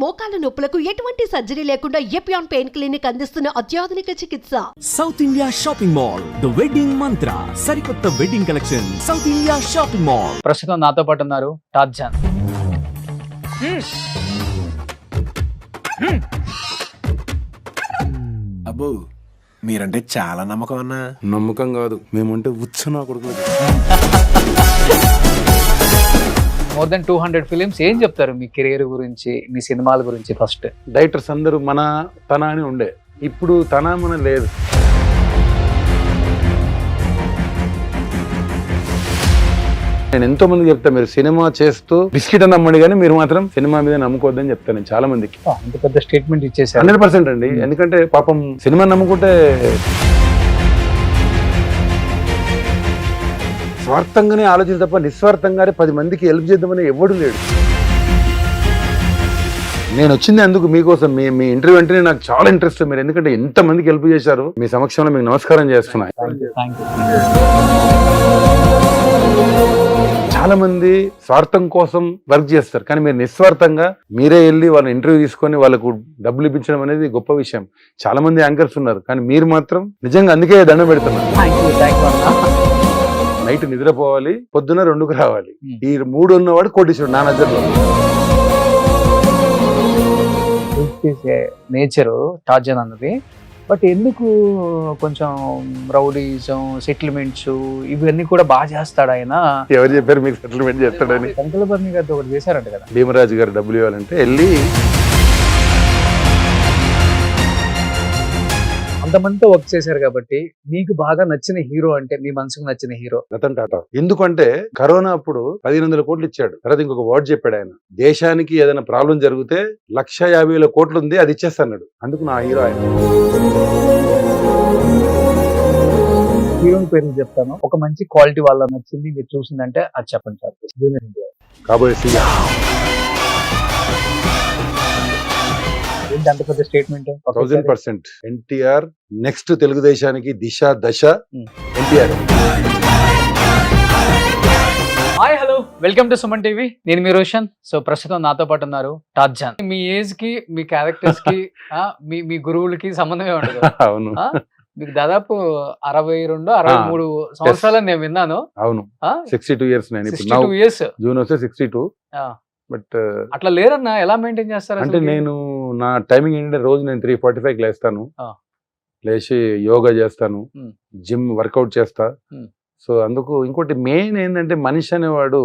మోకాల నొప్పులకు ఎటువంటి సర్జరీ లేకుండా ఎపియాన్ పెయిన్ క్లినిక్ అందిస్తున్న అత్యాధునిక చికిత్స. South India shopping mall, the wedding మంత్ర, సరికొత్త wedding collection, south India shopping mall. ప్రస్తుతం నాతో పాటు ఉన్నారు టార్జాన్. అబ్బో మీరంటే చాలా నమ్మకం అన్నా. నమ్మకం కాదు, మేమంటే ఉచ్చనా కొడుకులు. More than 200 films. ఏం చెప్తారు మీ కెరీర్ గురించి, మీ సినిమాల గురించి? ఫస్ట్ డైరెక్టర్స్ అందరూ మన తన అని ఉండే, ఇప్పుడు తన మన లేదు. నేను ఎంతో మందికి చెప్తాను, మీరు సినిమా చేస్తూ బిస్కెట్ నమ్మండి కానీ మీరు మాత్రం సినిమా మీద నమ్ముకోవద్దని చెప్తాను నేను చాలా మందికి. అంత పెద్ద స్టేట్మెంట్ ఇచ్చేసారు. 100% అండి. ఎందుకంటే పాపం సినిమా నమ్ముకుంటే స్వార్థంగానే ఆలోచించి తప్ప నిస్వార్థంగానే 10 మందికి హెల్ప్ చేద్దామని ఎవడు లేడు. నేను వచ్చింది అందుకు మీకోసం. మీ ఇంటర్వ్యూ అంటే నాకు చాలా ఇంట్రెస్ట్. మీరు ఎందుకంటే ఎంత మందికి హెల్ప్ చేశారు. మీ సమక్షంలో మీకు నమస్కారం చేస్తున్నా. చాలా మంది స్వార్థం కోసం వర్క్ చేస్తారు, కానీ మీరు నిస్వార్థంగా మీరే వెళ్ళి వాళ్ళ ఇంటర్వ్యూ తీసుకొని వాళ్ళకు డబ్బులు ఇప్పించడం అనేది గొప్ప విషయం. చాలా మంది యాంకర్స్ ఉన్నారు, కానీ మీరు మాత్రం నిజంగా అందుకే దండం పెడుతున్నారు. నైట్ నిద్రపోవాలి, పొద్దున 2కు రావాలి. ఈ 3 ఉన్నవాడు కోటీశ్వరుడు నా నజర్లో. నేచరు టార్జాన్ అన్నది. బట్ ఎందుకు కొంచెం రౌడీజం, సెటిల్మెంట్స్ ఇవన్నీ కూడా బాగా చేస్తాడు ఆయన? ఎవరు చెప్పారు మీకు సెటిల్మెంట్ చేస్తాడని? కంకలబర్ని గారితో ఒకటి చేశారంట కదా. భీమరాజు గారు డబ్బులు ఇవ్వాలంటే వెళ్ళి అంతమందితో వర్క్ చేశారు కాబట్టి మీకు బాగా నచ్చిన హీరో అంటే, మీ మనసుకు నచ్చిన హీరో? రతన్ టాటా. ఎందుకంటే కరోనా అప్పుడు 1500 కోట్లు ఇచ్చాడు. తర్వాత ఇంకొక వర్డ్ చెప్పాడు ఆయన, దేశానికి ఏదైనా ప్రాబ్లం జరిగితే 1,50,000 కోట్లు ఉంది, అది ఇచ్చేస్తాడు. అందుకు నా హీరో ఆయన. హీరోని పేరు చెప్తాను, ఒక మంచి క్వాలిటీ వాళ్ళ నచ్చింది మీరు చూసిందంటే అది చెప్పండి సార్. జూనియర్ ఎన్టీఆర్. కాబోయే సీఎం. అంత పెద్ద స్టేట్మెంట్. 1000% ఎన్టీఆర్ నెక్స్ట్ తెలుగుదేశానికి దిశ దశ NTR. Hi, hello, welcome to Suman TV. నేను మీ రోషన్. సో ప్రస్తుతం నాతో పాటు ఉన్నారు టార్జాన్. మీ ఏజ్ కి, మీ క్యారెక్టర్స్ కి, మీ గురువులకి సంబంధమే ఉండదు. అవును. మీకు దాదాపు 62, 63 సంవత్సరాలని నేను విన్నాను. అవును. 62 years నేను ఇప్పుడు. 62 years. జూన్ వస్తే 62. బట్ అట్లా లేరన్నా, ఎలా మెయింటైన్ చేస్తారు? అంటే నేను నా టైమింగ్ ఏంటంటే రోజు నేను 3:45 లేస్తాను. లేచి యోగా చేస్తాను, జిమ్ వర్కౌట్ చేస్తా. సో అందుకు ఇంకోటి మెయిన్ ఏంటంటే మనిషి అనేవాడు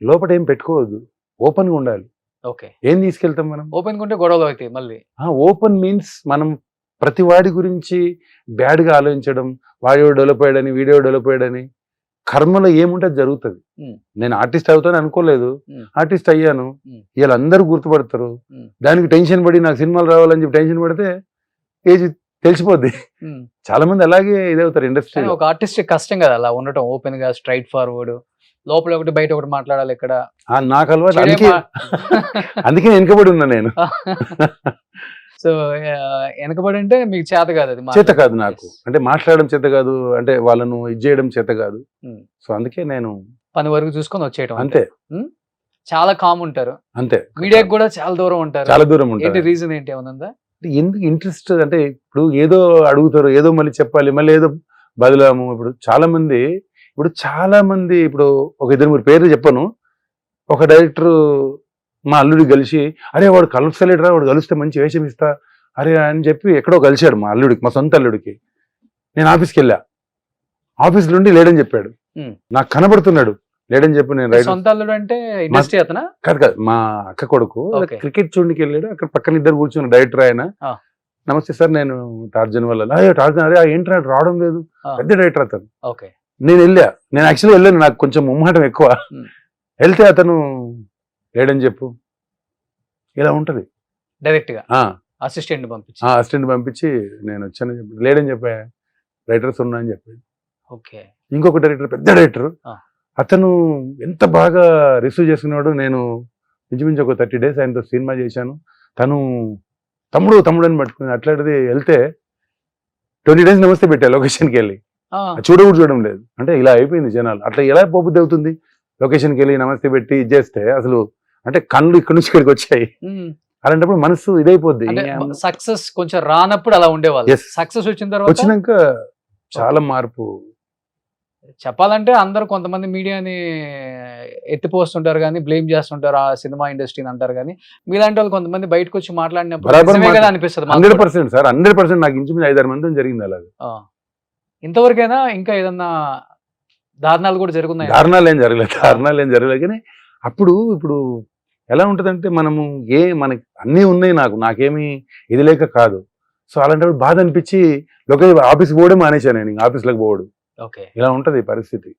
లోపల ఏం పెట్టుకోవద్దు, ఓపెన్ గా ఉండాలి. ఓకే. ఏం తీసుకెళ్తాం మనం? ఓపెన్ గా ఉంటే గొడవలు అవుతాయి మళ్ళీ. ఓపెన్ మీన్స్ మనం ప్రతి వాడి గురించి బ్యాడ్ గా ఆలోచించడం, వాడియో డెవలప్ అయ్యాడని, వీడియో డెవలప్ అయ్యాడని. కర్మలో ఏముంటే జరుగుతుంది. నేను ఆర్టిస్ట్ అవుతాను అనుకోలేదు, ఆర్టిస్ట్ అయ్యాను. వీళ్ళు అందరూ గుర్తుపడతారు. దానికి టెన్షన్ పడి నాకు సినిమాలు రావాలని చెప్పి టెన్షన్ పడితే ఏజ్ తెలిసిపోద్ది. చాలా మంది అలాగే ఇదవుతారు ఇండస్ట్రీ. ఒక ఆర్టిస్ట్ కష్టం కదా అలా ఉండటం, ఓపెన్ గా స్ట్రైట్ ఫార్వర్డ్, లోపల ఒకటి బయట ఒకటి మాట్లాడాలి. ఇక్కడ నాకు అలవాటు, అందుకే వెనుకబడి ఉన్నా నేను. సో వెనకబడి అంటే మీకు చేత కాదు, అది చేత కాదు నాకు. అంటే మాట్లాడడం చేత కాదు, అంటే వాళ్ళను ఇది చేయడం చేత కాదు. సో అందుకే నేను పని వరకు చూసుకొని వచ్చేయడం అంతే. చాలా కామ్ ఉంటారు అంతే. మీడియాకి కూడా చాలా దూరం ఉంటారు. చాలా దూరం ఉంటారు. రీజన్ ఏంటి ఏమన్నా? ఎందుకు ఇంట్రెస్ట్ అంటే ఇప్పుడు ఏదో అడుగుతారు, ఏదో మళ్ళీ చెప్పాలి, మళ్ళీ ఏదో బదులాము. ఇప్పుడు చాలా మంది ఇప్పుడు ఒక 2-3 పేర్లు చెప్పను. ఒక డైరెక్టర్ మా అల్లుడి కలిసి, అరే వాడు కలుస్తలేడురా, వాడు కలిస్తే మంచి వేషం ఇస్తా అరే అని చెప్పి ఎక్కడో కలిశాడు మా అల్లుడికి, మా సొంత అల్లుడికి. నేను ఆఫీస్కి వెళ్ళా, ఆఫీస్ నుండి లేడని చెప్పాడు. నాకు కనబడుతున్నాడు, లేడని చెప్పి నేను సొంత అల్లుడు అంటే ఇండస్ట్రీ అతనా? కాదు, మా అక్క కొడుకు క్రికెట్ చూడడానికి వెళ్ళాడు. అక్కడ పక్కన ఇద్దరు కూర్చున్న డైరెక్టర్ ఆయన. నమస్తే సార్, నేను టార్జాన్ వల్ల. టార్జాన్, అరే ఏంటి రావడం లేదు, పెద్ద డైరెక్టర్ అతను. నేను యాక్చువల్గా వెళ్ళాను, నాకు కొంచెం ముమ్మాటం ఎక్కువ. వెళ్తే అతను లేడని చెప్పు, ఇలా ఉంటది. డైరెక్ట్ గా అసిస్టెంట్ పంపించి నేను వచ్చానని చెప్పి, లేడని చెప్పా, రైటర్స్ ఉన్నా అని చెప్పాడు. ఓకే. ఇంకొక డైరెక్టర్, పెద్ద డైరెక్టర్, అతను ఎంత బాగా రిసీవ్ చేసుకున్నాడు. నేను ఇంచుమించు ఒక 30 days ఆయనతో సినిమా చేశాను. తను తమ్ముడు అని పట్టుకుని అట్లాంటిది వెళ్తే 20 days నమస్తే పెట్టా లొకేషన్కి వెళ్ళి. చూడడం లేదు. అంటే ఇలా అయిపోయింది జనాలు. అట్లా ఎలా పోబుద్ది అవుతుంది? లొకేషన్కి వెళ్ళి నమస్తే పెట్టి ఇచ్చేస్తే అసలు అంటే కళ్ళు ఇక్కడి నుంచి ఇక్కడికి వచ్చాయి. అలాంటప్పుడు మనసు ఇదైపోద్ది. అంటే సక్సెస్ కొంచెం రానప్పుడు అలా ఉండేవాళ్ళు. Yes. సక్సెస్ వచ్చిన తర్వాత వచ్చినాక చాలా మార్పు. చెప్పాలంటే అందరూ కొంతమంది మీడియాని ఎత్తిపోస్తుంటారు కానీ బ్లేమ్ చేస్తుంటారు ఆ సినిమా ఇండస్ట్రీని అంటారు కానీ మీలాంటి వాళ్ళు కొంతమంది బయటకు వచ్చి మాట్లాడినప్పుడు బరాబర్ నిజమే కదా మాట- అనిపిస్తుంది మాకు కూడా. 100% సార్, 100% నాకు ఇంచుమించు 5-6 మంది జరిగింది అలాగే. ఆ. ఇంతవరకైనా ఇంకా ఏదన్నా దారుణాలు కూడా జరుగుతున్నాయి. దారుణాలు ఏం జరగలేదు కానీ ఇప్పుడు ఎలా ఉంటదంటే మనము మనకి అన్నీ ఉన్నాయి, నాకేమీ ఇది లేక కాదు. సో అలాంటప్పుడు బాధ అనిపించి ఆఫీస్కి పోవడం మానేశాను నేను, ఆఫీస్లోకి పోవడం. ఓకే. ఇలా ఉంటది పరిస్థితి.